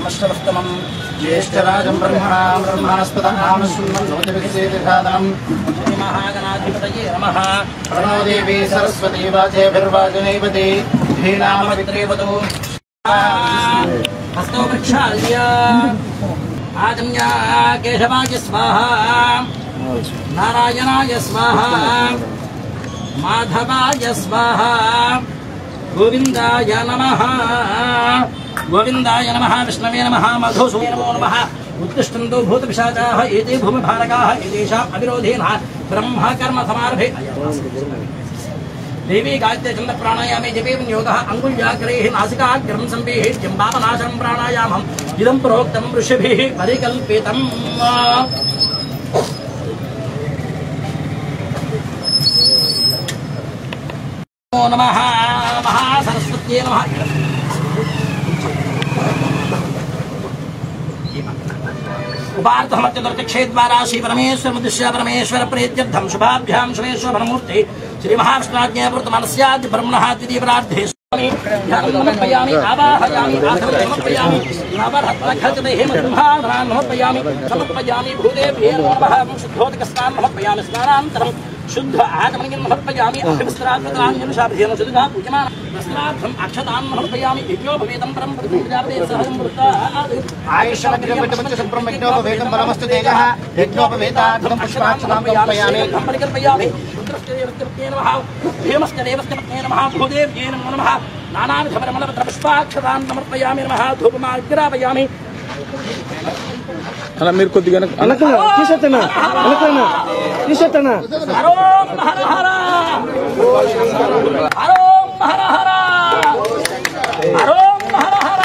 శ్రీరామశ్రవస్తమం జ్యేష్ఠరాజం బ్రహ్మణాం బ్రహ్మణస్పదం నామశృణ్వన్నోతిభిస్సేతిసాదనం శ్రీ మహాగణాధిపతయే నమః ప్రణో దేవీ సరస్వతీ వాచేభిర్వాచనైవతి ధీనామవిత్రేవతు హస్తో వృక్షాల్య ఆజన్య కేశవాయ స్వాహా నారాయణాయ స్వాహా మాధవాయ స్వాహా గోవిందాయ నమః గోవిందాయ నమః విష్ణవే నమః మధుసూదనే నమో నమః उत्तिष्ठन्तु भूतपिशाचाः एते भूमिभारकाः एतेषाम् अविरोधेन ब्रह्म कर्म समारभे देवी गायत्री चंद प्राणायामे जपे विनियोगः अंगुल्याग्रैः नासिकाग्रं संवेः जम्बावनाशनं प्राणायामम् इदं प्रोक्तं ऋषिभिः परिकल्पितम् नमो नमः महासरस्वत्यै नमः उपार्थमत्यक्षेद्वारा श्री परमेश्वर मुद्दिश्य परमेश्वर प्रेत्यर्थं शुभाभ्यां शुभेश्वर मूर्ति श्री महाविष्णुज्ञापूर्तमानस्याद्य ब्रह्मणाद्वितीय परार्धे स्वामी समर्पयामि आवाहयामि समर्पयामि नवरत्नखचिते हेमसिंहासनान् समर्पयामि समर्पयामि भूदेभ्यो नमः शुद्धोदकस्नानं समर्पयामि स्नानान्तरं शुद्ध आगमनं समर्पयामि अभिवस्त्रान्यनुशाभ्येन शुद्धा पूजमाना वस्त्रार्थम् अक्षतां समर्पयामि यज्ञोपवेदं परं प्रजापते सहजं वृत्तात् आयुष्यमग्निपट्टपञ्चसुब्रह्मण्योपवेदं परमस्तु तेजः यज्ञोपवेदार्थं पुष्पाक्षतां समर्पयामि परिकल्पयामि रुद्रस्य नमः भीमस्य देवस्य पत्न्ये नमः भूदेव्यै नमो नमः नानाविधपरिमलपत्रपुष्पाक्षतां समर्पयामि नमः धूपमाग्रापयामि అలా మీరు కొద్దిగా అనకనా తీసేతనా అనకనా తీసేతనా హరోం హర హర హరోం హర హర హరోం హర హర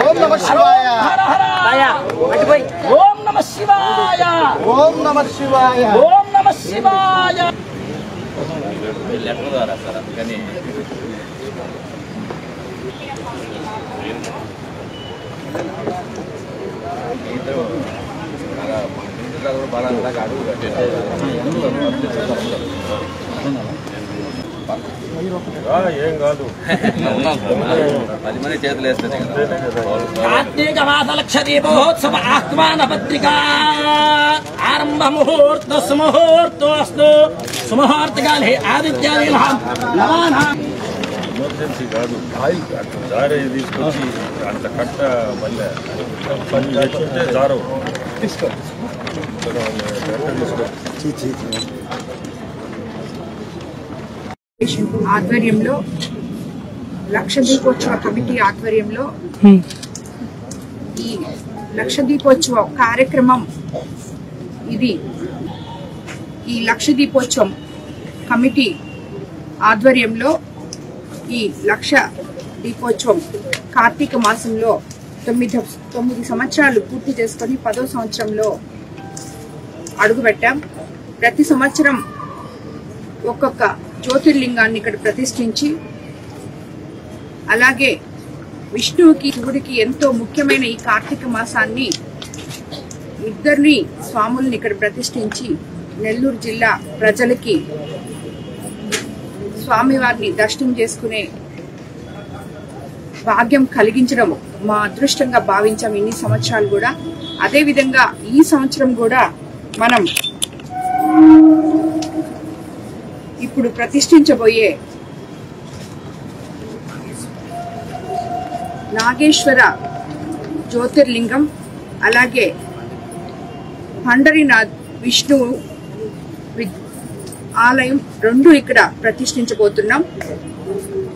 ఓం నమః శివాయ హర హర అటుపై ఓం నమః శివాయ ఓం నమః శివాయ ఓం నమః శివాయ లెటర్ ద్వారా సార్ అందుకని ఏం కాదు 10 మంది చేతులు వేస్తుంది కార్తీక మాస లక్ష దీపోత్సవ ఆహ్వాన పత్రికా ఆరంభ ముహూర్త సుముహూర్తోస్తు సుముహూర్తకాలే ఆదిత్యాదీనాం నవానాం ఎమర్జెన్సీ కాదు జారే తీసుకొచ్చి అంత కట్ట మళ్ళీ పని చేసుకుంటే జారవు ఆధ్వర్యంలో లక్షదీపోత్సవ కమిటీ ఆధ్వర్యంలో ఈ లక్షదీపోత్సవ కార్యక్రమం ఇది ఈ లక్షదీపోత్సవం కమిటీ ఆధ్వర్యంలో ఈ లక్ష దీపోత్సవం కార్తీక మాసంలో 9 సంవత్సరాలు పూర్తి చేసుకొని 10వ సంవత్సరంలో అడుగుపెట్టాం. ప్రతి సంవత్సరం ఒక్కొక్క జ్యోతిర్లింగాన్ని ఇక్కడ ప్రతిష్ఠించి అలాగే విష్ణువుకి శివుడికి ఎంతో ముఖ్యమైన ఈ కార్తీక మాసాన్ని ఇద్దరిని స్వాముల్ని ఇక్కడ ప్రతిష్ఠించి నెల్లూరు జిల్లా ప్రజలకి స్వామివారిని దర్శనం చేసుకునే భాగ్యం కలిగించడం మా అదృష్టంగా భావించాం ఇన్ని సంవత్సరాలు కూడా. అదేవిధంగా ఈ సంవత్సరం కూడా మనం ఇప్పుడు ప్రతిష్ఠించబోయే నాగేశ్వర జ్యోతిర్లింగం అలాగే పండరీనాథ్ విష్ణు ఆలయం రెండు ఇక్కడ ప్రతిష్ఠించబోతున్నాం.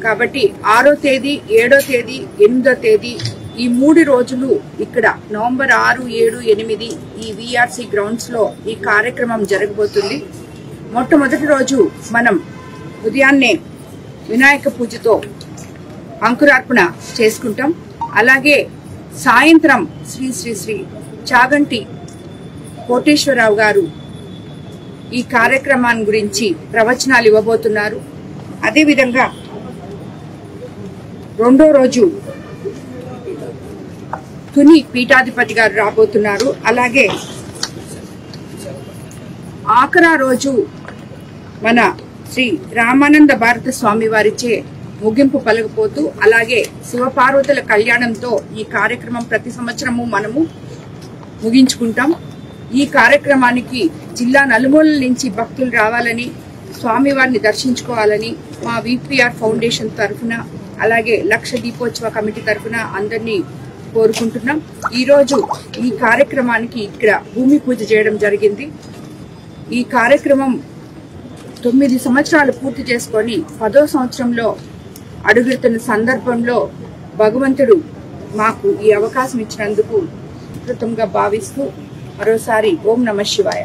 కాబట్టి 6వ తేదీ 7వ తేదీ 8వ తేదీ ఈ 3 రోజులు ఇక్కడ నవంబర్ 6, 7, 8 ఈ విఆర్సి గ్రౌండ్స్ లో ఈ కార్యక్రమం జరగబోతుంది. మొట్టమొదటి రోజు మనం ఉదయాన్నే వినాయక పూజతో అంకురార్పణ చేసుకుంటాం. అలాగే సాయంత్రం శ్రీ శ్రీ శ్రీ చాగంటి కోటేశ్వరరావు గారు ఈ కార్యక్రమాన్ని గురించి ప్రవచనాలు ఇవ్వబోతున్నారు. అదేవిధంగా రెండో రోజు తుని పీఠాధిపతి గారు రాబోతున్నారు. అలాగే ఆఖరా రోజు మన శ్రీ రామానంద భారత స్వామి వారిచే ముగింపు పలకపోతూ అలాగే శివపార్వతుల కళ్యాణంతో ఈ కార్యక్రమం ప్రతి సంవత్సరము మనము ముగించుకుంటాం. ఈ కార్యక్రమానికి జిల్లా నలుమూలల నుంచి భక్తులు రావాలని, స్వామివారిని దర్శించుకోవాలని మా విపిఆర్ ఫౌండేషన్ తరఫున అలాగే లక్ష దీపోత్సవ కమిటీ తరఫున అందరినీ కోరుకుంటున్నాం. ఈ రోజు ఈ కార్యక్రమానికి ఇక్కడ భూమి పూజ చేయడం జరిగింది. ఈ కార్యక్రమం 9 సంవత్సరాలు పూర్తి చేసుకొని 10వ సంవత్సరంలో అడుగుతున్న సందర్భంలో భగవంతుడు మాకు ఈ అవకాశం ఇచ్చినందుకు కృతజ్ఞతగా భావిస్తూ మరోసారి ఓం నమః శివాయ.